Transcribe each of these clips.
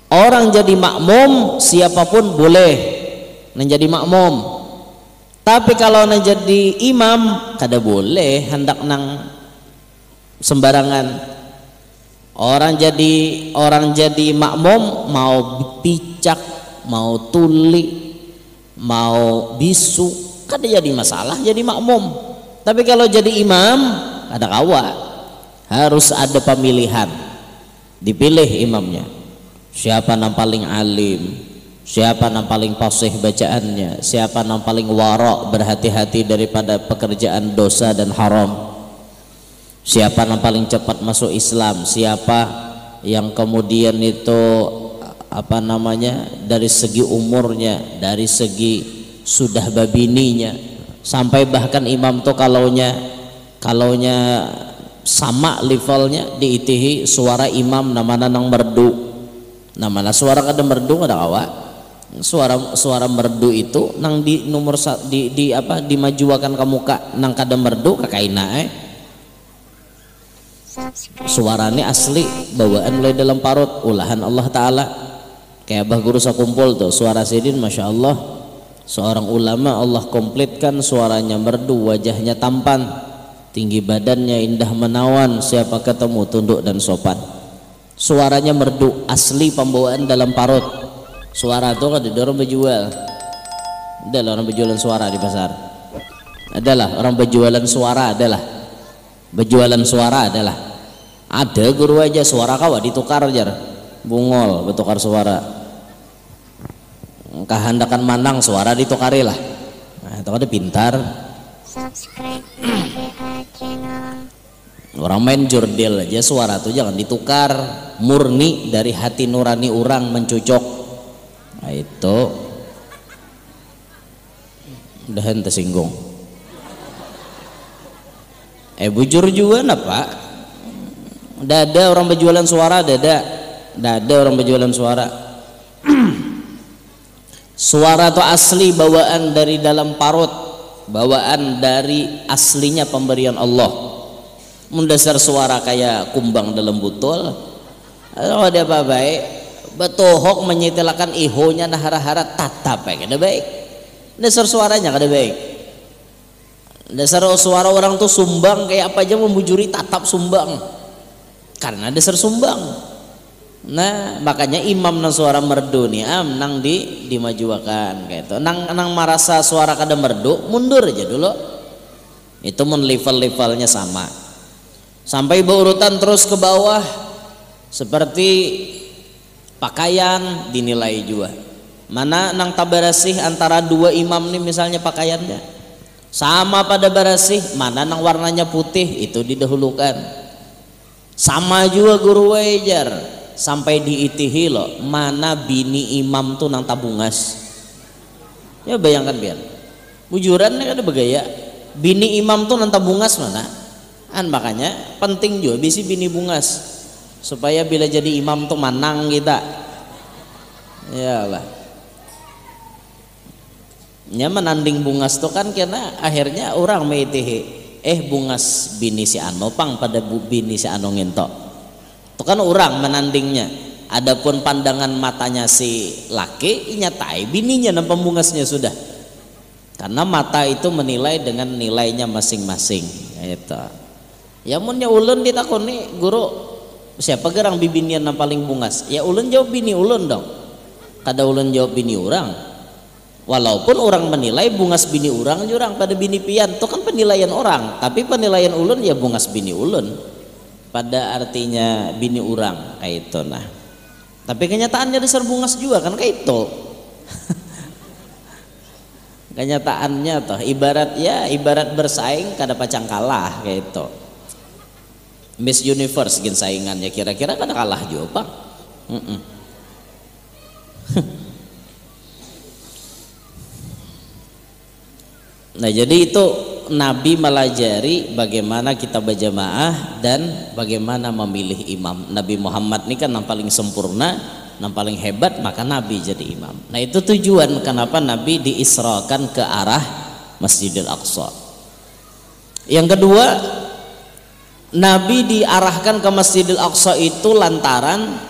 Orang jadi makmum siapapun boleh menjadi makmum. Tapi kalau jadi imam kada boleh hendak nang sembarangan. Orang jadi makmum mau picak, mau tuli, mau bisu, kada jadi masalah jadi makmum. Tapi kalau jadi imam kada kawa, harus ada pemilihan, dipilih imamnya. Siapa yang paling alim, siapa yang paling fasih bacaannya, siapa yang paling warok, berhati-hati daripada pekerjaan dosa dan haram, siapa yang paling cepat masuk Islam, siapa yang kemudian itu dari segi umurnya, dari segi sudah babininya, sampai bahkan imam tuh kalaunya sama levelnya diitihi suara imam namanya nang merdu. Namanya suara kada merdu kada kawa. Suara merdu itu nang di nomor dimajuakan ke muka nang kada merdu kakaina suaranya asli bawaan mulai dalam parut ulahan Allah Ta'ala. Kayak Abah Guru sakumpul tuh suara sidin, Masya Allah, seorang ulama Allah komplitkan, suaranya merdu, wajahnya tampan, tinggi badannya, indah menawan, siapa ketemu tunduk dan sopan. Suaranya merdu, asli pembawaan dalam parut. Suara itu kan ada orang berjual, adalah orang berjualan suara di pasar, adalah orang berjualan suara, ada guru aja suara kawa ditukar jar bungol bertukar suara, kehendakan manang suara ditukari lah. Nah itu ada pintar. Orang main jurdil aja suara tuh jangan ditukar, murni dari hati nurani orang mencucok. Nah itu udah tersinggung. Bujur juga napa? Dada orang berjualan suara, dada orang berjualan suara. Suara itu asli bawaan dari dalam parut, bawaan dari aslinya pemberian Allah. Mendasar suara kayak kumbang dalam butul, kalau ada apa baik betohok menyitilakan ihonya nahara-hara tatap kada baik. Dasar suaranya kada baik. Dasar suara orang tuh sumbang kayak apa aja membujuri tatap sumbang, karena dasar sumbang. Nah makanya imam nang suara merdu nih nang dimajuakan kayak itu. Nang merasa suara kada merdu mundur aja dulu. Itu mun levelnya sama. Sampai berurutan terus ke bawah, seperti pakaian dinilai juga. Mana nang tabarasih antara dua imam nih misalnya pakaiannya sama pada barasih, mana nang warnanya putih itu didahulukan. Sama juga guru wajar, sampai diitihi loh mana bini imam tuh nang tabungas. Ya bayangkan biar bujuran nih ada begaya bini imam tuh nang tabungas mana. Makanya penting juga bisi bini bungas supaya bila jadi imam tuh manang kita. Ya lah. Nya menanding bungas tuh kan karena akhirnya orang meitihi bungas bini si anu pang pada bini si anu ngintok. Itu kan orang menandingnya. Adapun pandangan matanya si laki nyatai bininya dan pembungasnya sudah. Karena mata itu menilai dengan nilainya masing-masing. Itu. Ya munnya ulun ditakoni guru siapa gerang bibinian yang paling bungas, ya ulun jawab bini ulun dong, kada ulun jawab bini orang. Walaupun orang menilai bungas bini orang jurang pada bini pian itu kan penilaian orang, tapi penilaian ulun ya bungas bini ulun pada artinya bini orang kayak itu. Nah tapi kenyataannya dasar bungas juga kan kayak itu. Kenyataannya toh ibarat bersaing kada pacang kalah kayak itu. Miss Universe gin saingannya kira-kira kada kalah juga Pak. Nah jadi itu Nabi melajari bagaimana kita berjamaah dan bagaimana memilih imam. Nabi Muhammad ini kan yang paling sempurna, yang paling hebat, maka Nabi jadi imam. Nah itu tujuan kenapa Nabi diisrakan ke arah Masjidil Aqsa. Yang kedua, Nabi diarahkan ke Masjidil Aqsa itu lantaran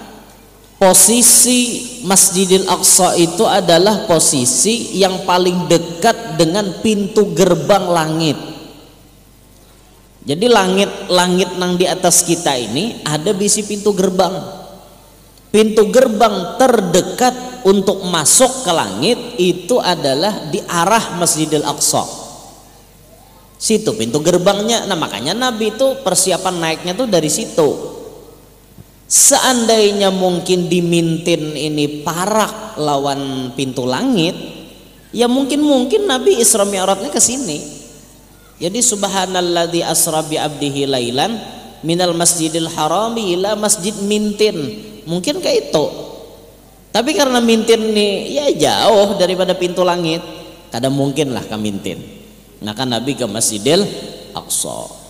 posisi Masjidil Aqsa itu adalah posisi yang paling dekat dengan pintu gerbang langit. Jadi langit nang di atas kita ini ada bisi pintu gerbang. Pintu gerbang terdekat untuk masuk ke langit itu adalah di arah Masjidil Aqsa. Situ pintu gerbangnya. Nah makanya Nabi itu persiapan naiknya tuh dari situ. Seandainya mungkin dimintin ini parak lawan pintu langit, ya mungkin Nabi Isra Mi'rajnya ke sini. Jadi subhanalladzi asra bi abdihi lailan minal masjidil harami ila masjid Mintin. Mungkin kayak itu. Tapi karena Mintin nih ya jauh daripada pintu langit, kadang mungkin lah ke Mintin. Maka Nabi ke Masjidil Aqsa.